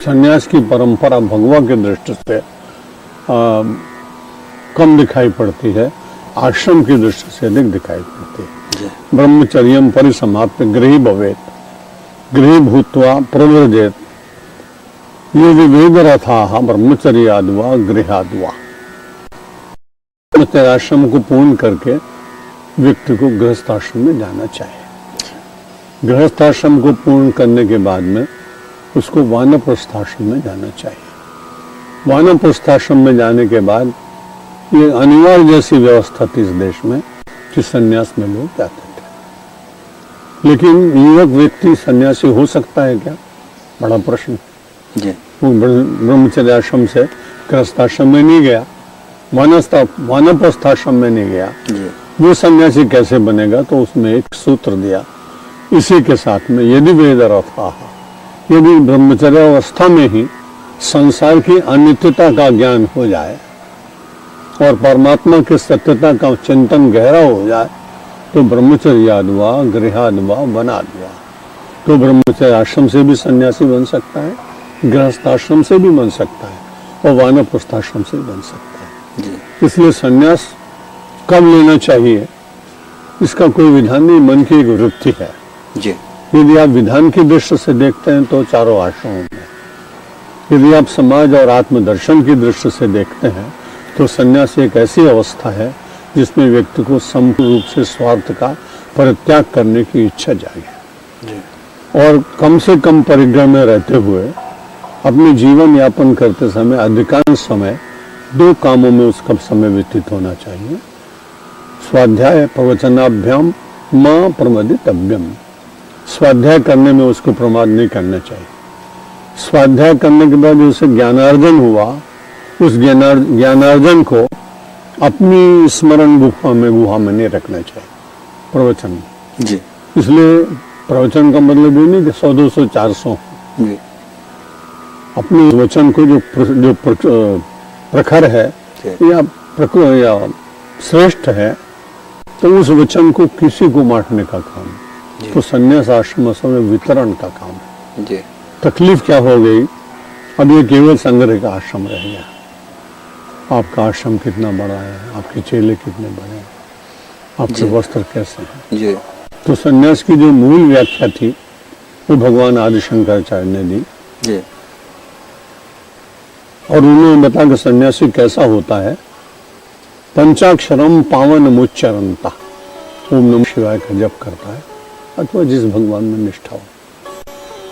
संन्यास की परंपरा भगवा की दृष्टि से कम दिखाई पड़ती है, आश्रम की दृष्टि से अधिक दिखाई पड़ती है। ब्रह्मचर्यम परिसमाप्य गृही भवेत, गृही भूत्वा प्रव्रजेत, ये विवेद रथा ब्रह्मचर्याद्वा गृहाद्वा। आश्रम को पूर्ण करके व्यक्ति को गृहस्थाश्रम में जाना चाहिए। गृहस्थाश्रम को पूर्ण करने के बाद में उसको वानप्रस्थाश्रम में जाना चाहिए। वानप्रस्थाश्रम में जाने के बाद ये अनिवार्य जैसी व्यवस्था थी इस देश में कि सन्यास में लोग जाते थे। लेकिन युवक व्यक्ति सन्यासी हो सकता है क्या, बड़ा प्रश्न। वो ब्रह्मचर्य आश्रम से गृहस्थाश्रम में नहीं गया, वानप्रस्थाश्रम में नहीं गया, वो सन्यासी कैसे बनेगा? तो उसमें एक सूत्र दिया इसी के साथ में, यदि वेद रथा, यदि ब्रह्मचर्य अवस्था में ही संसार की अनित्यता का ज्ञान हो जाए और परमात्मा की सत्यता का चिंतन गहरा हो जाए तो ब्रह्मचर्याद्वा गृहाद्वा वनाद्वा, तो ब्रह्मचर्य आश्रम से भी सन्यासी बन सकता है, गृहस्थाश्रम से भी बन सकता है और वानप्रस्थाश्रम से भी बन सकता है। इसलिए सन्यास कब लेना चाहिए इसका कोई विधान नहीं, मन की एक वृत्ति है। यदि आप विधान की दृष्टि से देखते हैं तो चारों आश्रमों में, यदि आप समाज और आत्मदर्शन की दृष्टि से देखते हैं तो सन्यास एक ऐसी अवस्था है जिसमें व्यक्ति को संपूर्ण रूप से स्वार्थ का परित्याग करने की इच्छा जागे और कम से कम परिग्रह में रहते हुए अपने जीवन यापन करते समय अधिकांश समय दो कामों में उसका समय व्यतीत होना चाहिए। स्वाध्याय प्रवचनाभ्याम मां प्रमदितव्यम, स्वाध्याय करने में उसको प्रमाद नहीं करना चाहिए। स्वाध्याय करने के बाद उसे ज्ञानार्जन हुआ, उस ज्ञानार्जन को अपनी स्मरण गुफा में नहीं रखना चाहिए प्रवचन जी। इसलिए प्रवचन का मतलब ये नहीं कि 100, 200, 400 अपने वचन को जो प्रखर है या श्रेष्ठ है तो उस वचन को किसी को बांटने का काम, तो संन्यास आश्रम में वितरण का काम है। तकलीफ क्या हो गई, अब ये केवल संग्रह का आश्रम रह गया। आपका आश्रम कितना बड़ा है, आपके चेले कितने बड़े हैं, आपके वस्त्र कैसे हैं। तो संन्यास की जो मूल व्याख्या थी वो भगवान आदि शंकराचार्य ने दी और उन्होंने बताया कि सन्यासी कैसा होता है। पंचाक्षरम पावन मुच्चरंता, ओम नमः शिवाय का जप करता है अथवा जिस भगवान में निष्ठा हो।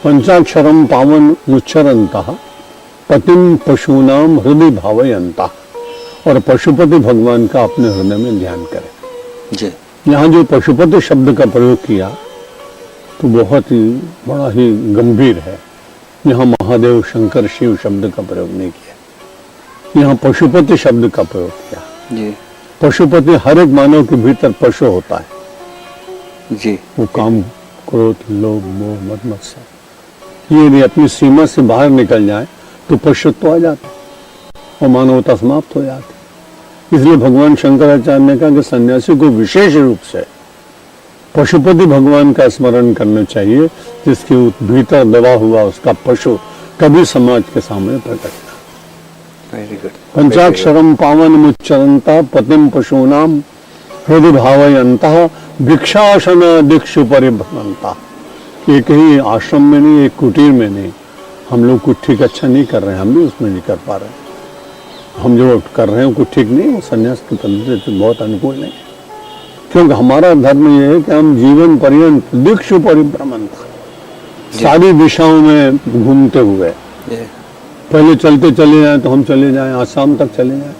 पंचाक्षरम पावन मुच्चरंता पतिम पशूनाम हृदय भावयंता, और पशुपति भगवान का अपने हृदय में ध्यान करें। यहाँ जो पशुपति शब्द का प्रयोग किया तो बहुत ही बड़ा ही गंभीर है। यहाँ महादेव शंकर शिव शब्द का प्रयोग नहीं किया, यहाँ पशुपति शब्द का प्रयोग किया। पशुपति हर एक मानव के भीतर पशु होता है जी। वो काम क्रोध लोभ मोह मद मत्सर ये यदि अपनी सीमा से बाहर निकल जाए तो पशुत्व आ जाता और मानवता समाप्त हो जाती। इसलिए भगवान शंकराचार्य ने कहा कि सन्यासी को विशेष रूप से पशुपति भगवान का स्मरण करना चाहिए, जिसके भीतर दबा हुआ उसका पशु कभी समाज के सामने प्रकट ना। पंचाक्षरम पावन मुच्चरंता पतिम पशूनाम हृदय भावयंता भिक्षासन दीक्षु परिभ्रमंता। एक ही आश्रम में नहीं, एक कुटीर में नहीं, हम लोग कुछ ठीक अच्छा नहीं कर रहे हैं, हम भी उसमें नहीं कर पा रहे हैं। हम जो कर रहे हैं कुछ ठीक नहीं, वो संन्यास की पद्धति से बहुत अनुकूल नहीं है, क्योंकि हमारा धर्म ये है कि हम जीवन पर्यंत दीक्षु परिभ्रमंता, सारी दिशाओं में घूमते हुए पहले चलते चले जाएं तो हम चले जाएं, आसाम तक चले जाएं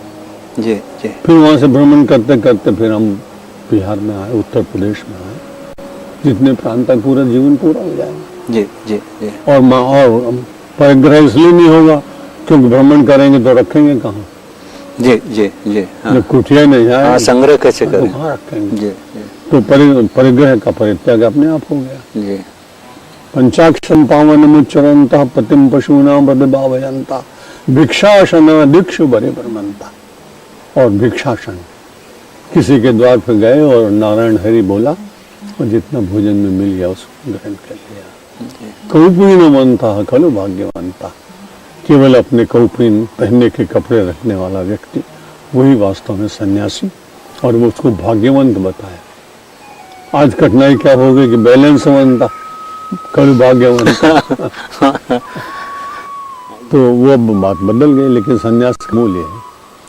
फिर वहां से भ्रमण करते करते फिर हम बिहार में आए, उत्तर प्रदेश में आए, जितने प्रांत तक पूरा जीवन पूरा हो जाएगा। और परिग्रह इसलिए नहीं होगा क्योंकि भ्रमण करेंगे तो रखेंगे कहाँ। कुटिया नहीं जाए, संग्रह कैसे करें, कहाँ रखेंगे। तो परिग्रह का परित्याग अपने आप हो गया। पंचाक्षरम पावन मुच्चरंता पतिम पशूनाम हृदय भावयंता भिक्षासन दीक्षु परिभ्रमंता। और भिक्षासन, किसी के द्वार पर गए और नारायण हरि बोला और जितना भोजन में मिल गया उसको ग्रहण कर लिया। कौपुनी मनता खलु भाग्यवंता, केवल अपने कौपीन पहनने के कपड़े रखने वाला व्यक्ति वही वास्तव में सन्यासी, और वो उसको भाग्यवंत बताया। आज कठिनाई क्या हो गई कि बैलेंस बनता कभी भाग्यवंत तो वो बात बदल गई, लेकिन सन्यास का मूल्य है।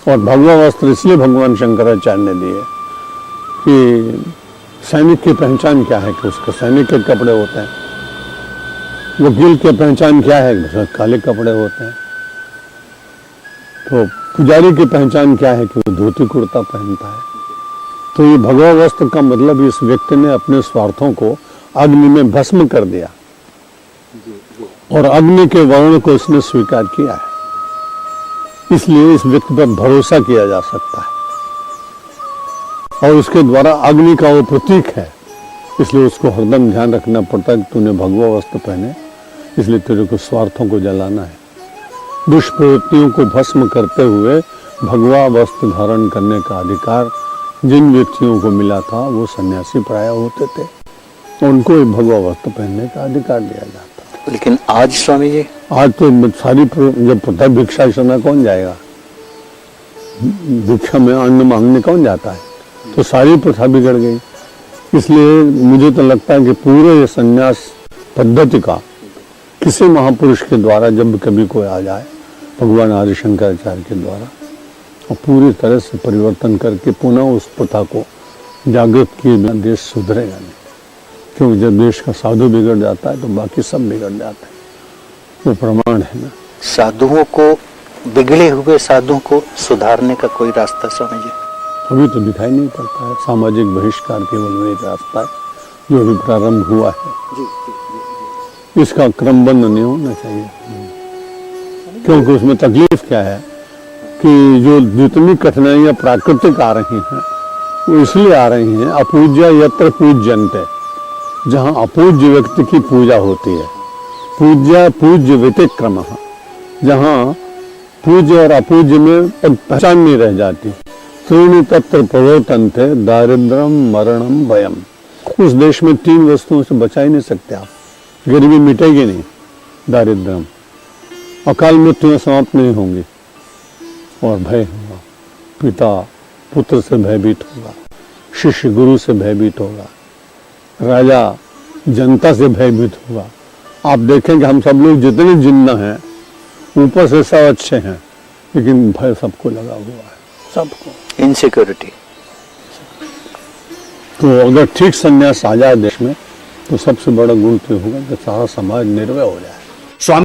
और भगवा वस्त्र इसलिए भगवान शंकराचार्य ने दिए कि सैनिक की पहचान क्या है कि उसके सैनिक के कपड़े होते हैं, वकील की पहचान क्या है कि काले कपड़े होते हैं, तो पुजारी की पहचान क्या है कि वो धोती कुर्ता पहनता है। तो ये भगवा वस्त्र का मतलब इस व्यक्ति ने अपने स्वार्थों को अग्नि में भस्म कर दिया और अग्नि के वर्ण को इसने स्वीकार किया है। इसलिए इस व्यक्ति पर भरोसा किया जा सकता है और उसके द्वारा अग्नि का वो प्रतीक है, इसलिए उसको हरदम ध्यान रखना पड़ता है कि तूने भगवा वस्त्र पहने, इसलिए तेरे को स्वार्थों को जलाना है। दुष्प्रवृत्तियों को भस्म करते हुए भगवा वस्त्र धारण करने का अधिकार जिन व्यक्तियों को मिला था वो सन्यासी प्राय होते थे, उनको भगवा वस्त्र पहनने का अधिकार दिया जाता। लेकिन आज स्वामी जी, आज तो सारी जब पता भिक्षा समय कौन जाएगा, भिक्षा में अन्न मांगने कौन जाता है, तो सारी प्रथा बिगड़ गई। इसलिए मुझे तो लगता है कि पूरे संन्यास पद्धति का किसी महापुरुष के द्वारा जब कभी कोई आ जाए, भगवान आदि शंकराचार्य के द्वारा, और पूरी तरह से परिवर्तन करके पुनः उस प्रथा को जागृत किए बिना देश सुधरेगा नहीं। क्योंकि जब देश का साधु बिगड़ जाता है तो बाकी सब बिगड़ जाते हैं, वो प्रमाण है ना। साधुओं को, बिगड़े हुए साधुओं को सुधारने का कोई रास्ता स्वामी जी? अभी तो दिखाई नहीं पड़ता है। सामाजिक बहिष्कार केवल वो एक रास्ता है जो अभी प्रारंभ हुआ है। इसका क्रमबद्ध नहीं होना चाहिए, क्योंकि उसमें तकलीफ क्या है कि जो जितनी कठिनाइयां प्राकृतिक आ रही हैं वो इसलिए आ रही हैं, अपूज्य यत्र पूज्यन्ते, जहाँ अपूज्य व्यक्ति की पूजा होती है, पूज्य व्यतिक्रम, जहाँ पूज्य और अपूज्य में पहचान नहीं रह जाती। त्रीणि तत्र प्रवर्तन्ते दारिद्र्यम मरणम भयम। उस देश में 3 वस्तुओं से बचा ही नहीं सकते आप। गरीबी मिटेगी नहीं, दारिद्र्यम, अकाल मृत्यु समाप्त नहीं होंगी, और भय होगा। पिता पुत्र से भयभीत होगा, शिष्य गुरु से भयभीत होगा, राजा जनता से भयभीत होगा। आप देखेंगे हम सब लोग जितने जिन्ना हैं ऊपर से सब अच्छे हैं, लेकिन भय सबको लगा हुआ है, सबको इनसिक्योरिटी। तो अगर ठीक संन्यास आ जाए देश में तो सबसे बड़ा गुण तो होगा कि सारा समाज निर्भय हो जाए।